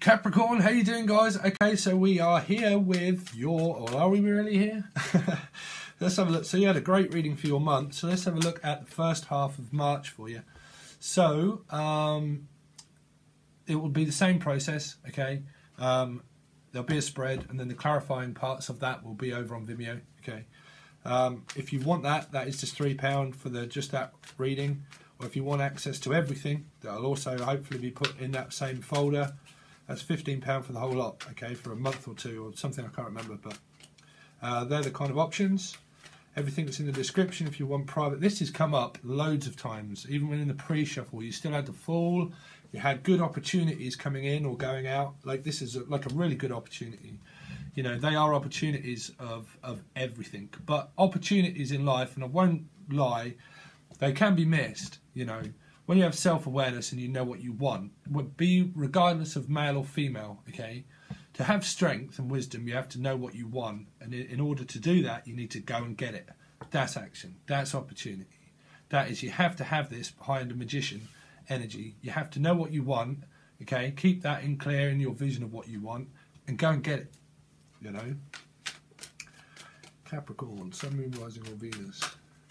Capricorn, how you doing, guys? Okay, so we are here with your, or are we really here? Let's have a look. So you had a great reading for your month, so let's have a look at the first half of March for you. So it will be the same process, okay? There'll be a spread, and then the clarifying parts of that will be over on Vimeo, okay? If you want that, that is just £3 for just that reading. Or if you want access to everything, that'll also hopefully be put in that same folder. That's £15 for the whole lot, okay, for a month or two or something, I can't remember, but they're the kind of options. Everything that's in the description if you want private. This has come up loads of times, even when in the pre-shuffle you still had the Fool, you had good opportunities coming in or going out. Like this is like a really good opportunity. You know, they are opportunities of everything, but opportunities in life, and I won't lie, they can be missed, you know. When you have self-awareness and you know what you want, be regardless of male or female, okay? To have strength and wisdom, you have to know what you want. And in order to do that, you need to go and get it. That's action. That's opportunity. That is, you have to have this behind a magician energy. You have to know what you want, okay? Keep that in clear in your vision of what you want and go and get it, you know? Capricorn, Sun, Moon, Rising or Venus.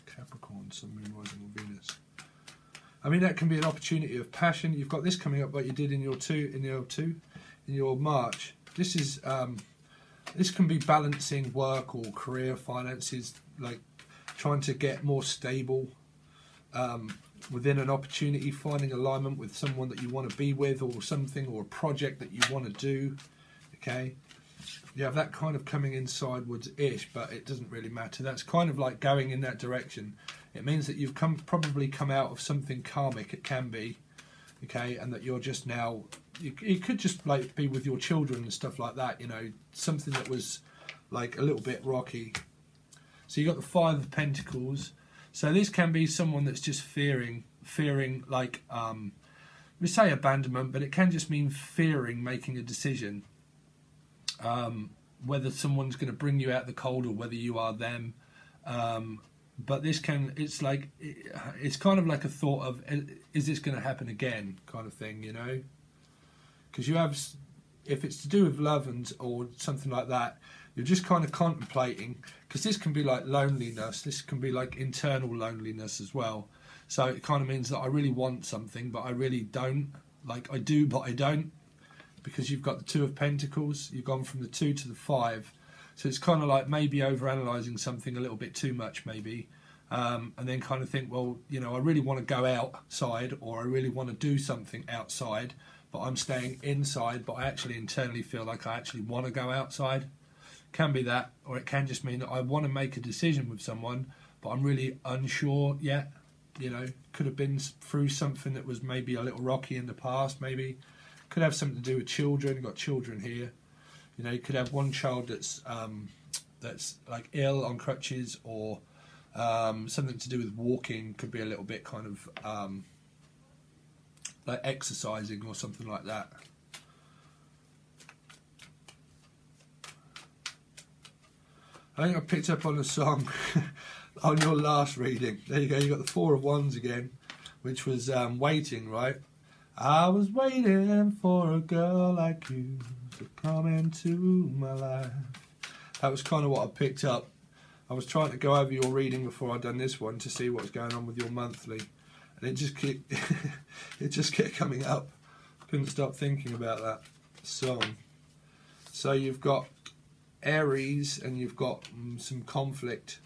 Capricorn, Sun, Moon, Rising or Venus. I mean, that can be an opportunity of passion. You've got this coming up like you did in your March. This is this can be balancing work or career, finances, like trying to get more stable within an opportunity, finding alignment with someone that you want to be with or something, or a project that you want to do, okay? You have that kind of coming in sidewards-ish, but it doesn't really matter. That's kind of like going in that direction. It means that you've probably come out of something karmic, it can be, okay, and that you're just now, it could just like be with your children and stuff like that, you know, something that was like a little bit rocky. So you got the Five of Pentacles. So this can be someone that's just fearing like, we say abandonment, but it can just mean fearing making a decision. Whether someone's going to bring you out the cold or whether you are them. But this can, it's like, it's kind of like a thought of, is this going to happen again kind of thing, you know? Because you have, if it's to do with love and or something like that, you're just kind of contemplating, because this can be like loneliness, this can be like internal loneliness as well. So it kind of means that I really want something, but I really don't. Like I do, but I don't. Because you've got the Two of Pentacles, you've gone from the 2 to the 5. So it's kind of like maybe overanalyzing something a little bit too much, maybe. And then kind of think, well, you know, I really want to go outside, or I really want to do something outside, but I'm staying inside, but I actually internally feel like I actually want to go outside. Can be that, or it can just mean that I want to make a decision with someone, but I'm really unsure yet. You know, could have been through something that was maybe a little rocky in the past, maybe. Could have something to do with children. You've got children here. You know, you could have one child that's like ill on crutches, or something to do with walking. Could be a little bit kind of like exercising or something like that. I think I picked up on a song on your last reading. There you go. You got the Four of Wands again, which was Waiting, right? I was waiting for a girl like you to come into my life. That was kind of what I picked up. I was trying to go over your reading before I'd done this one to see what's going on with your monthly, and it just kept coming up. Couldn't stop thinking about that song. So you've got Aries and you've got some conflict.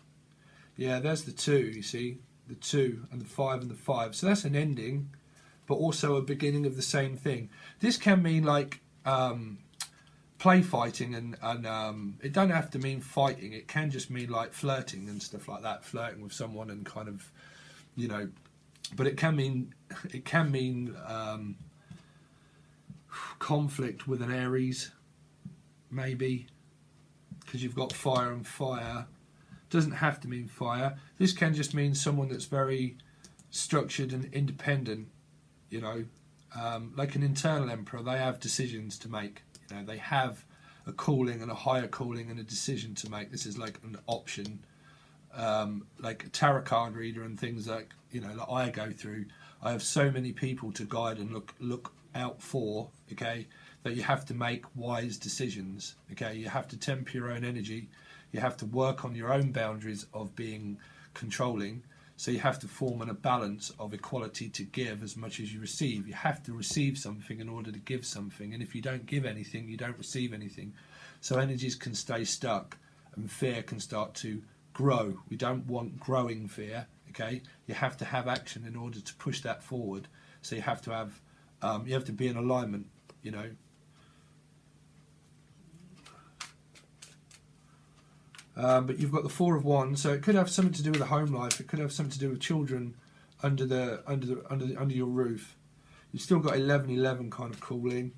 Yeah, there's the 2. You see, the 2 and the 5 and the 5. So that's an ending, but also a beginning of the same thing. This can mean like play fighting, and it don't have to mean fighting. It can just mean like flirting and stuff like that, flirting with someone and kind of, you know. But it can mean conflict with an Aries, maybe, because you've got fire and fire. Doesn't have to mean fire. This can just mean someone that's very structured and independent. You know, like an internal emperor, they have decisions to make. You know, they have a calling and a higher calling and a decision to make. This is like an option, like a tarot card reader and things like, you know, that I go through. I have so many people to guide and look out for. Okay, that you have to make wise decisions. Okay, you have to temper your own energy. You have to work on your own boundaries of being controlling. So you have to form a balance of equality to give as much as you receive. You have to receive something in order to give something. And if you don't give anything, you don't receive anything. So energies can stay stuck and fear can start to grow. We don't want growing fear. Okay, you have to have action in order to push that forward. So you have to have, you have to be in alignment, you know. But you've got the Four of Wands, so it could have something to do with the home life. It could have something to do with children under your roof. You've still got 11/11 kind of calling,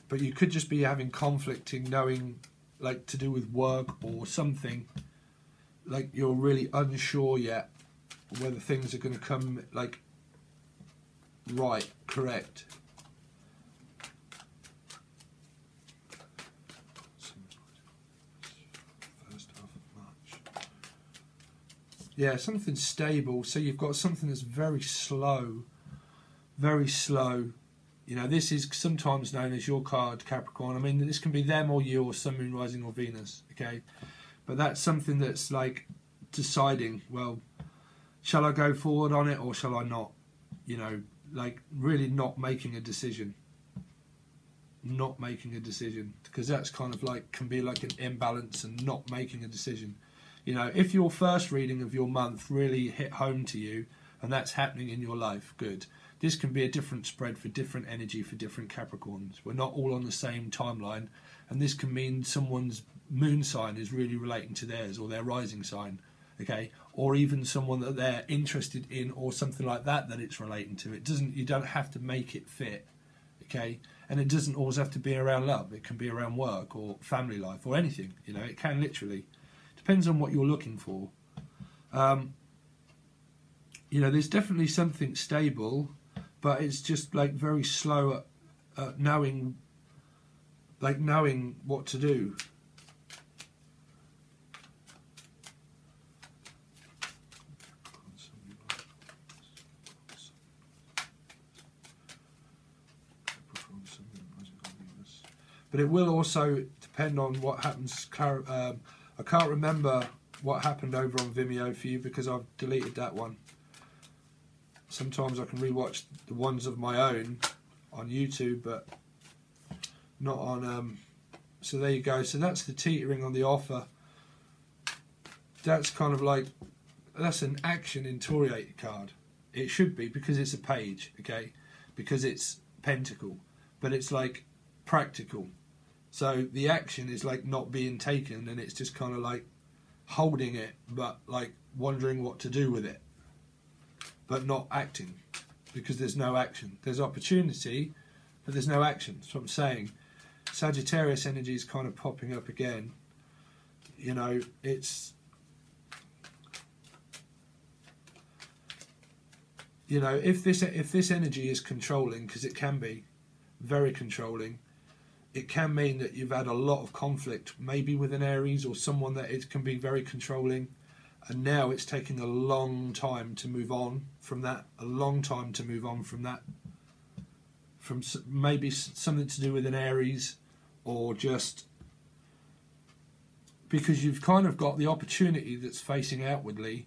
but you could just be having conflicting, knowing, like, to do with work or something. Like you're really unsure yet whether things are going to come like right, correct. Yeah, something stable. So you've got something that's very slow, very slow. You know, this is sometimes known as your card, Capricorn. I mean, this can be them or you or Sun, Moon, Rising or Venus, okay? But that's something that's like deciding, well, shall I go forward on it or shall I not? You know, like really not making a decision. Not making a decision. Because that's kind of like, can be like an imbalance and not making a decision. You know, if your first reading of your month really hit home to you and that's happening in your life, good. This can be a different spread for different energy for different Capricorns. We're not all on the same timeline, and this can mean someone's moon sign is really relating to theirs, or their rising sign, okay, or even someone that they're interested in or something like that it's relating to. It doesn't, you don't have to make it fit, okay, and it doesn't always have to be around love. It can be around work or family life or anything, you know. It can literally, depends on what you're looking for. You know, there's definitely something stable, but it's just like very slow at knowing what to do. But it will also depend on what happens. I can't remember what happened over on Vimeo for you because I've deleted that one. Sometimes I can rewatch the ones of my own on YouTube, but not on... so there you go. So that's the teetering on the offer. That's kind of like... that's an action infuriated card. It should be, because it's a page, okay? Because it's pentacle. But it's like practical. So the action is like not being taken, and it's just kind of like holding it, but like wondering what to do with it. But not acting, because there's no action. There's opportunity, but there's no action. That's what I'm saying. Sagittarius energy is kind of popping up again. You know, it's... you know, if this energy is controlling, because it can be very controlling, it can mean that you've had a lot of conflict, maybe with an Aries or someone that it can be very controlling, and now it's taking a long time to move on from that, from maybe something to do with an Aries, or just because you've kind of got the opportunity that's facing outwardly,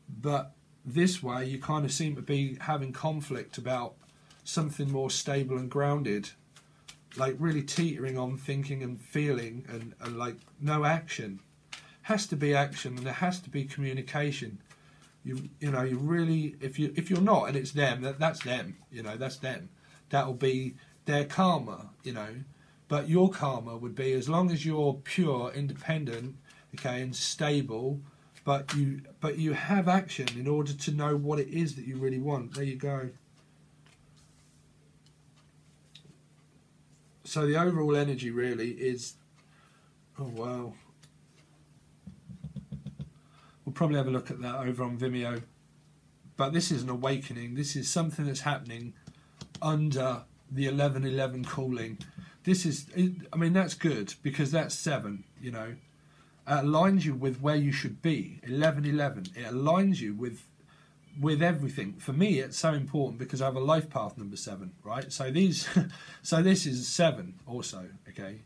but this way you kind of seem to be having conflict about something more stable and grounded, like really teetering on thinking and feeling, and like no action. Has to be action, and there has to be communication. You know, you really, if you're not, and it's them, that's them, you know, that's them. That'll be their karma, you know. But your karma would be, as long as you're pure, independent, okay, and stable, but you have action in order to know what it is that you really want. There you go. So the overall energy really is, oh wow. We'll probably have a look at that over on Vimeo. But this is an awakening. This is something that's happening under the 11/11 calling. This is, I mean, that's good, because that's 7, you know. It aligns you with where you should be. 11/11. It aligns you with with everything. For me, it's so important because I have a life path number 7, right? So these, so this is 7 also, okay?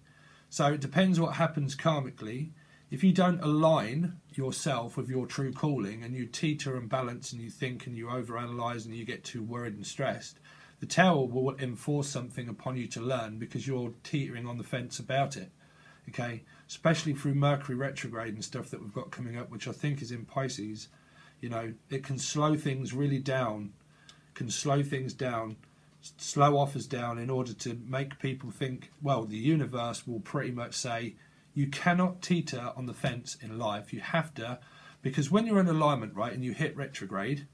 So it depends what happens karmically. If you don't align yourself with your true calling and you teeter and balance and you think and you overanalyze and you get too worried and stressed, the tower will enforce something upon you to learn because you're teetering on the fence about it, okay? Especially through Mercury retrograde and stuff that we've got coming up, which I think is in Pisces. You know, it can slow things really down, slow offers down in order to make people think, well, the universe will pretty much say, you cannot teeter on the fence in life. You have to, because when you're in alignment, right, and you hit retrograde,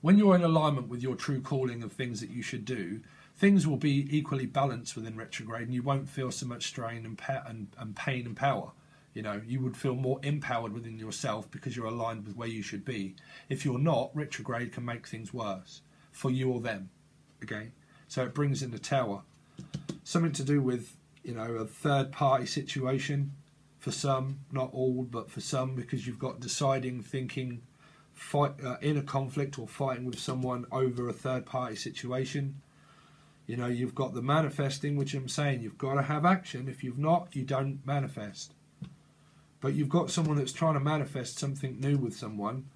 when you're in alignment with your true calling of things that you should do, things will be equally balanced within retrograde and you won't feel so much strain and pain and power. You know, you would feel more empowered within yourself because you're aligned with where you should be. If you're not, retrograde can make things worse for you or them. Okay, so it brings in the tower. Something to do with, you know, a third party situation for some, not all, but for some, because you've got deciding, thinking, fight in a conflict or fighting with someone over a third party situation. You know, you've got the manifesting, which I'm saying you've got to have action. If you've not, you don't manifest. But you've got someone that's trying to manifest something new with someone,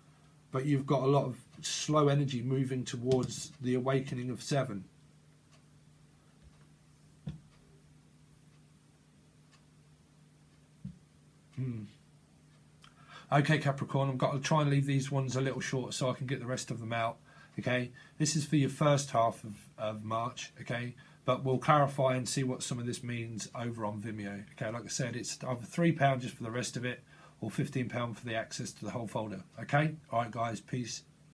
but you've got a lot of slow energy moving towards the awakening of 7. Okay, Capricorn, I've got to try and leave these ones a little short so I can get the rest of them out. Okay, this is for your first half of March. Okay, but we'll clarify and see what some of this means over on Vimeo. Okay, like I said, it's either £3 just for the rest of it or £15 for the access to the whole folder. Okay, all right, guys, peace.